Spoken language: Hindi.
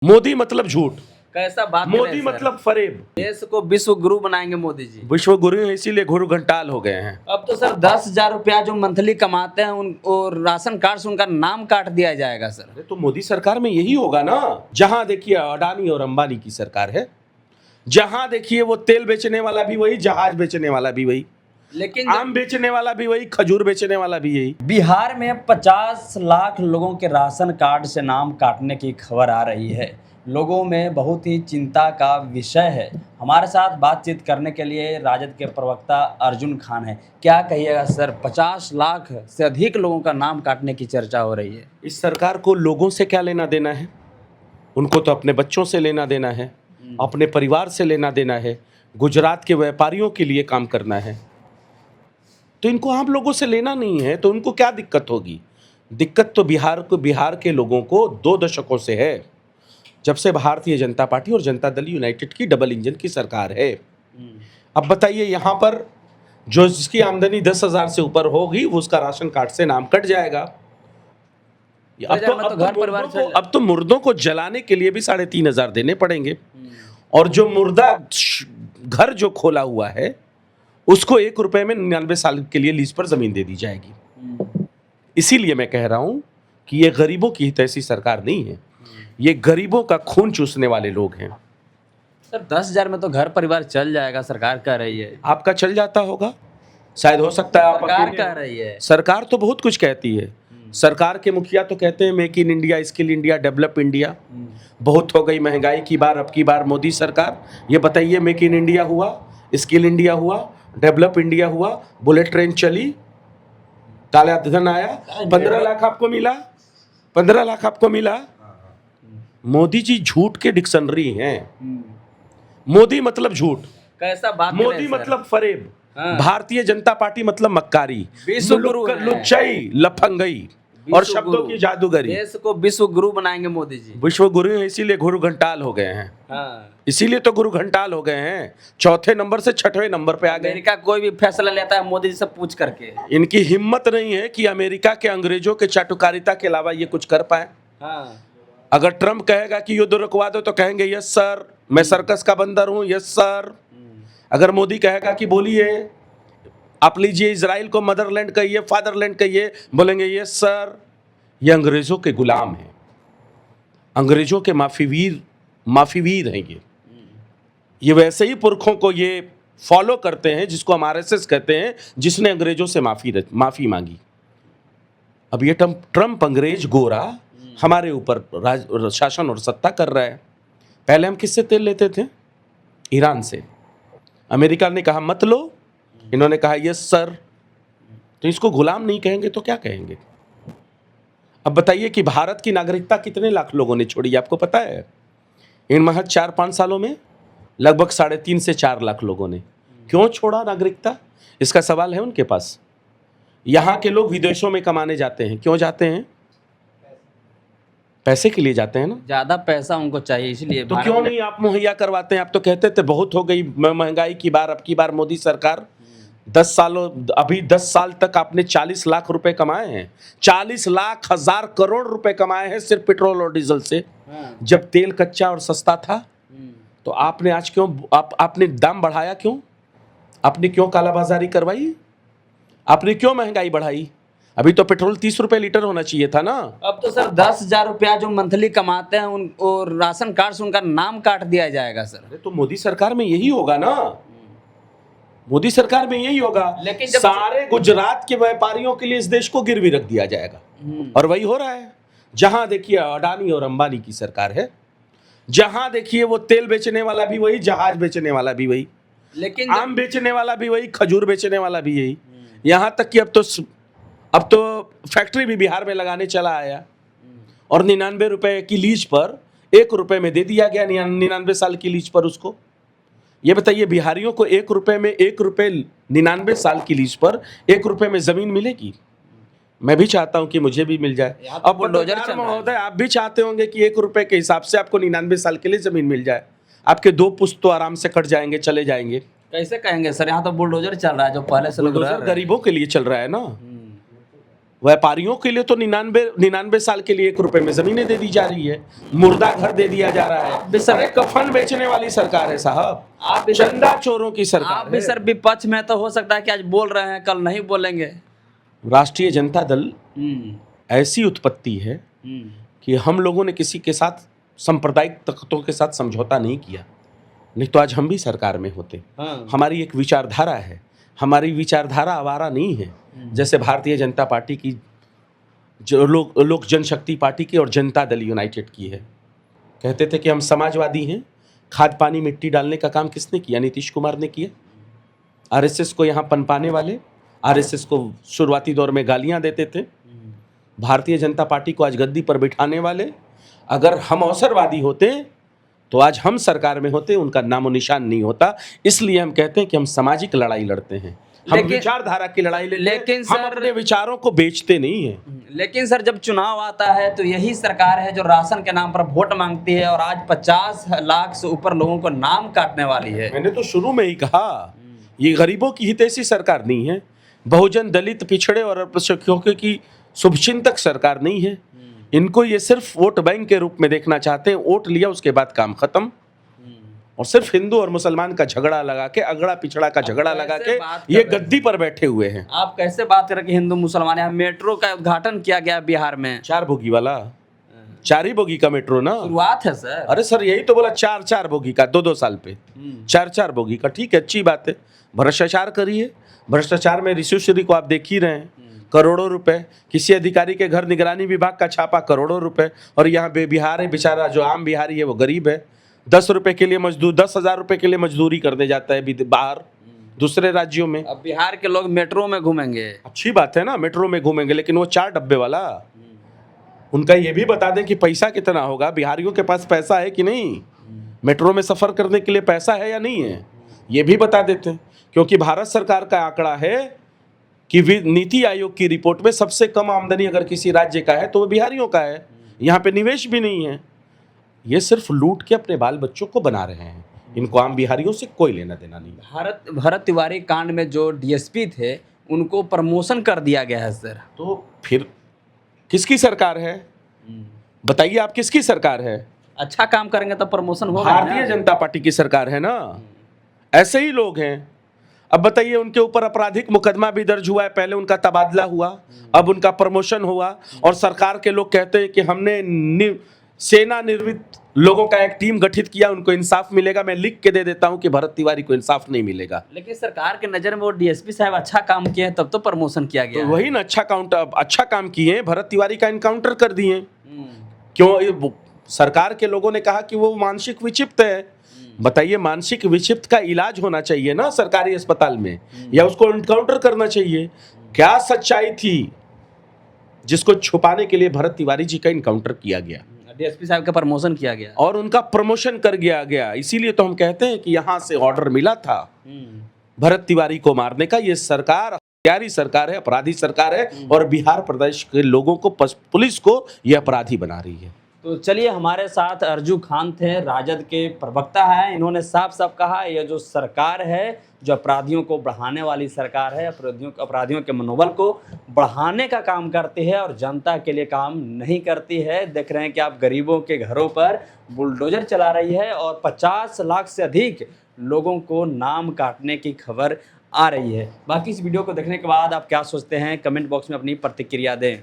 मोदी मतलब झूठ, कैसा बात कर रहे मोदी हैं सर? मतलब फरेब। देश को विश्व गुरु बनाएंगे मोदी जी। विश्व गुरु हैं, इसीलिए गुरु घंटाल हो गए हैं। अब तो सर 10,000 रुपया जो मंथली कमाते हैं उन और राशन कार्ड से उनका नाम काट दिया जाएगा सर। अरे तो मोदी सरकार में यही होगा ना। जहां देखिए अडानी और अंबानी की सरकार है, जहां देखिए वो तेल बेचने वाला भी वही, जहाज बेचने वाला भी वही, लेकिन आम बेचने वाला भी वही, खजूर बेचने वाला भी यही। बिहार में 50 लाख लोगों के राशन कार्ड से नाम काटने की खबर आ रही है। लोगों में बहुत ही चिंता का विषय है। हमारे साथ बातचीत करने के लिए राजद के प्रवक्ता अर्जुन खान हैं। क्या कहिएगा सर, 50 लाख से अधिक लोगों का नाम काटने की चर्चा हो रही है। इस सरकार को लोगों से क्या लेना देना है? उनको तो अपने बच्चों से लेना देना है, अपने परिवार से लेना देना है, गुजरात के व्यापारियों के लिए काम करना है। तो इनको आम लोगों से लेना नहीं है, तो उनको क्या दिक्कत होगी? दिक्कत तो बिहार के लोगों को 2 दशकों से है, जब से भारतीय जनता पार्टी और जनता दल यूनाइटेड की डबल इंजन की सरकार है। अब बताइए, यहाँ पर जो जिसकी आमदनी 10,000 से ऊपर होगी वो उसका राशन कार्ड से नाम कट जाएगा। अब तो मुर्दों को जलाने के लिए भी 3,500 देने पड़ेंगे। और जो मुर्दा घर जो खोला हुआ है उसको 1 रुपए में 99 साल के लिए लीज पर जमीन दे दी जाएगी। इसीलिए मैं कह रहा हूं कि ये गरीबों की हितैषी सरकार नहीं है, ये गरीबों का खून चूसने वाले लोग हैं। सर 10,000 में तो घर परिवार चल जाएगा, सरकार कह रही है। आपका चल जाता होगा, शायद हो सकता है। सरकार कह रही है। सरकार तो बहुत कुछ कहती है। सरकार के मुखिया तो कहते हैं make in India, skill India, develop India. बहुत हो गई महंगाई की बार, अब की बार मोदी सरकार। ये बताइए, मेक इन इंडिया हुआ, स्किल इंडिया हुआ, डेवलप इंडिया हुआ, बुलेट ट्रेन चली, काला धन आया, 15 लाख आपको मिला, 15 लाख आपको मिला। मोदी जी झूठ के डिक्शनरी हैं। मोदी मतलब झूठ, कैसा बात मोदी मतलब फरेब, भारतीय जनता पार्टी मतलब मक्कारी, विश्व गुरु है। लुच्चाई, लफंगई और शब्दों की जादूगरी। देश को विश्व गुरु बनाएंगे मोदी जी। विश्व गुरु हैं, इसीलिए गुरु घंटाल हो गए हैं। इसीलिए तो गुरु घंटाल हो गए हैं। 4थे नंबर से 6वें नंबर पे आ गए। अमेरिका कोई भी फैसला लेता है मोदी जी से पूछ करके। इनकी हिम्मत नहीं है कि अमेरिका के अंग्रेजों के चाटुकारिता के अलावा ये कुछ कर पाए। अगर ट्रम्प कहेगा कि युद्ध रुकवा दो तो कहेंगे यस सर, मैं सर्कस का बंदर हूं, यस सर। अगर मोदी कहेगा कि बोलिए आप लीजिए, इजराइल को मदरलैंड कहिए, फादरलैंड कहिए, बोलेंगे यस सर। ये अंग्रेजों के गुलाम हैं, अंग्रेजों के माफीवीर हैं। ये वैसे ही पुरखों को ये फॉलो करते हैं जिसको हम आरएसएस कहते हैं, जिसने अंग्रेजों से माफी मांगी। अब ये ट्रम्प अंग्रेज गोरा हमारे ऊपर शासन और सत्ता कर रहा है। पहले हम किससे तेल लेते थे? ईरान से। अमेरिका ने कहा मत लो, इन्होंने कहा यस सर। तो इसको गुलाम नहीं कहेंगे तो क्या कहेंगे? अब बताइए कि भारत की नागरिकता कितने लाख लोगों ने छोड़ी, आपको पता है? इन महज 4-5 सालों में लगभग 3.5 से 4 लाख लोगों ने। क्यों छोड़ा नागरिकता? इसका सवाल है उनके पास। यहाँ के लोग विदेशों में कमाने जाते हैं, क्यों जाते हैं? पैसे के लिए जाते हैं ना। ज्यादा पैसा उनको चाहिए, इसलिए। तो क्यों नहीं आप मुहैया करवाते हैं? आप तो कहते थे बहुत हो गई महंगाई की बार, अब की बार मोदी सरकार 10 साल तक आपने 40 लाख रुपए कमाए हैं। 40 लाख हजार करोड़ रुपए कमाए हैं सिर्फ पेट्रोल और डीजल से। जब तेल कच्चा और सस्ता था तो आपने आज क्यों आपने दाम बढ़ाया? क्यों आपने क्यों कालाबाजारी करवाई? आपने क्यों महंगाई बढ़ाई? अभी तो पेट्रोल 30 रुपए लीटर होना चाहिए था ना। अब तो सर 10,000 रुपया जो मंथली कमाते हैं उन और राशन कार्ड से उनका नाम काट दिया जाएगा सर। अरे तो मोदी सरकार में यही होगा ना, मोदी सरकार में यही होगा। लेकिन सारे गुजरात के व्यापारियों के लिए इस देश को गिरवी रख दिया जाएगा, और वही हो रहा है। जहां देखिए अडानी और अंबानी की सरकार है, जहां देखिए वो तेल बेचने वाला भी वही, जहाज बेचने वाला भी वही, लेकिन आम बेचने वाला भी वही, खजूर बेचने वाला भी यही। यहां तक कि अब तो फैक्ट्री भी बिहार में लगाने चला आया, और 99 रुपए की लीज पर 1 रुपए में दे दिया गया, 99 साल की लीज पर उसको। ये बताइए, बिहारियों को 1 रुपए में 1 रुपए 99 साल की लीज पर 1 रुपए में जमीन मिलेगी। मैं भी चाहता हूं कि मुझे भी मिल जाए। अब बुलडोजर महोदय, आप भी चाहते होंगे कि 1 रुपए के हिसाब से आपको 99 साल के लिए जमीन मिल जाए। आपके 2 पुश्त तो आराम से कट जाएंगे, चले जाएंगे। कैसे कहेंगे सर, यहाँ तो बुलडोजर चल रहा है जो पहले से लोग गरीबों के लिए चल रहा है ना। व्यापारियों के लिए तो 99 साल के लिए 1 रुपए में जमीनें दे दी जा रही है, मुर्दा घर दे दिया जा रहा है। अरे कफन बेचने वाली सरकार है साहब, आप भी चंदा चोरों की सरकार आप भी है। सर विपक्ष में तो हो सकता है कि आज बोल रहे हैं, कल नहीं बोलेंगे। राष्ट्रीय जनता दल ऐसी उत्पत्ति है हम्म, कि हम लोगों ने किसी के साथ सांप्रदायिक तख्तों के साथ समझौता नहीं किया, नहीं तो आज हम भी सरकार में होते। हाँ। हमारी एक विचारधारा है, हमारी विचारधारा आवारा नहीं है जैसे भारतीय जनता पार्टी की, जो लोक जनशक्ति पार्टी की और जनता दल यूनाइटेड की है। कहते थे कि हम समाजवादी हैं, खाद पानी मिट्टी डालने का काम किसने किया? नीतीश कुमार ने किया। आरएसएस को यहाँ पनपाने वाले, आरएसएस को शुरुआती दौर में गालियाँ देते थे, भारतीय जनता पार्टी को आज गद्दी पर बिठाने वाले, अगर हम अवसरवादी होते तो आज हम सरकार में होते, उनका नामो निशान नहीं होता। इसलिए हम कहते हैं कि हम सामाजिक लड़ाई लड़ते हैं, हम विचारधारा की लड़ाई लड़ते हैं, लेकिन हम अपने विचारों को बेचते नहीं हैं। लेकिन सर जब चुनाव आता है तो यही सरकार है जो राशन के नाम पर वोट मांगती है और आज 50 लाख से ऊपर लोगों को नाम काटने वाली है। मैंने तो शुरू में ही कहा, ये गरीबों की हितैषी सरकार नहीं है, बहुजन दलित पिछड़े और अल्पसंख्यकों की शुभचिंतक सरकार नहीं है। इनको ये सिर्फ वोट बैंक के रूप में देखना चाहते हैं, वोट लिया उसके बाद काम खत्म, और सिर्फ हिंदू और मुसलमान का झगड़ा लगा के, अगड़ा पिछड़ा का झगड़ा लगा के ये गद्दी पर बैठे हुए हैं। आप कैसे बात कर रहे कि हिंदू मुसलमान? यहाँ मेट्रो का उद्घाटन किया गया बिहार में, 4 बोगी वाला, 4 ही बोगी का मेट्रो ना, शुरुआत है सर। अरे सर यही तो बोला, 4 बोगी का 2 साल पे, 4 बोगी का। ठीक है, अच्छी बात है, भ्रष्टाचार करिए। भ्रष्टाचार में ऋषि को आप देख ही रहे हैं, करोड़ों रुपए, किसी अधिकारी के घर निगरानी विभाग का छापा करोड़ों रुपए, और यहाँ बिहार है बेचारा, जो आम बिहारी है वो गरीब है, 10 रुपए के लिए मजदूर, 10,000 रुपए के लिए मजदूरी करने जाता है बाहर दूसरे राज्यों में। अब बिहार के लोग मेट्रो में घूमेंगे, अच्छी बात है ना, मेट्रो में घूमेंगे, लेकिन वो 4 डब्बे वाला, उनका ये भी बता दें कि पैसा कितना होगा, बिहारियों के पास पैसा है कि नहीं, मेट्रो में सफर करने के लिए पैसा है या नहीं है, ये भी बता देते हैं। क्योंकि भारत सरकार का आंकड़ा है कि नीति आयोग की रिपोर्ट में सबसे कम आमदनी अगर किसी राज्य का है तो वो बिहारियों का है। यहाँ पे निवेश भी नहीं है, ये सिर्फ लूट के अपने बाल बच्चों को बना रहे हैं, इनको आम बिहारियों से कोई लेना देना नहीं। भरत तिवारी कांड में जो डीएसपी थे उनको प्रमोशन कर दिया गया है सर, तो फिर किसकी सरकार है बताइए आप, किसकी सरकार है? अच्छा काम करेंगे तो प्रमोशन होगा। भारतीय जनता पार्टी की सरकार है ना, ऐसे ही लोग हैं। अब बताइए, उनके ऊपर आपराधिक मुकदमा भी दर्ज हुआ है, पहले उनका तबादला हुआ, अब उनका प्रमोशन हुआ, और सरकार के लोग कहते हैं कि हमने सेना निर्मित लोगों का एक टीम गठित किया, उनको इंसाफ मिलेगा। मैं लिख के दे देता हूं कि भरत तिवारी को इंसाफ नहीं मिलेगा। लेकिन सरकार के नजर में वो डीएसपी साहब अच्छा काम किए हैं, तब तो प्रमोशन किया गया। तो वही ना, अच्छा काम किए, भरत तिवारी का इनकाउंटर कर दिए। क्यों? सरकार के लोगों ने कहा कि वो मानसिक विक्षिप्त है। बताइए, मानसिक विक्षिप्त का इलाज होना चाहिए ना सरकारी अस्पताल में, या उसको इनकाउंटर करना चाहिए? क्या सच्चाई थी जिसको छुपाने के लिए भरत तिवारी जी का इनकाउंटर किया गया, डीएसपी साहब का प्रमोशन किया गया और उनका प्रमोशन कर दिया गया। इसीलिए तो हम कहते हैं कि यहां से ऑर्डर मिला था भरत तिवारी को मारने का। ये सरकार हत्यारी सरकार है, अपराधी सरकार है, और बिहार प्रदेश के लोगों को, पुलिस को ये अपराधी बना रही है। तो चलिए, हमारे साथ अर्जू खान थे, राजद के प्रवक्ता हैं। इन्होंने साफ साफ कहा, ये जो सरकार है जो अपराधियों को बढ़ाने वाली सरकार है, अपराधियों के मनोबल को बढ़ाने का काम करती है और जनता के लिए काम नहीं करती है। देख रहे हैं कि आप गरीबों के घरों पर बुलडोजर चला रही है और 50 लाख से अधिक लोगों को नाम काटने की खबर आ रही है। बाकी इस वीडियो को देखने के बाद आप क्या सोचते हैं, कमेंट बॉक्स में अपनी प्रतिक्रिया दें।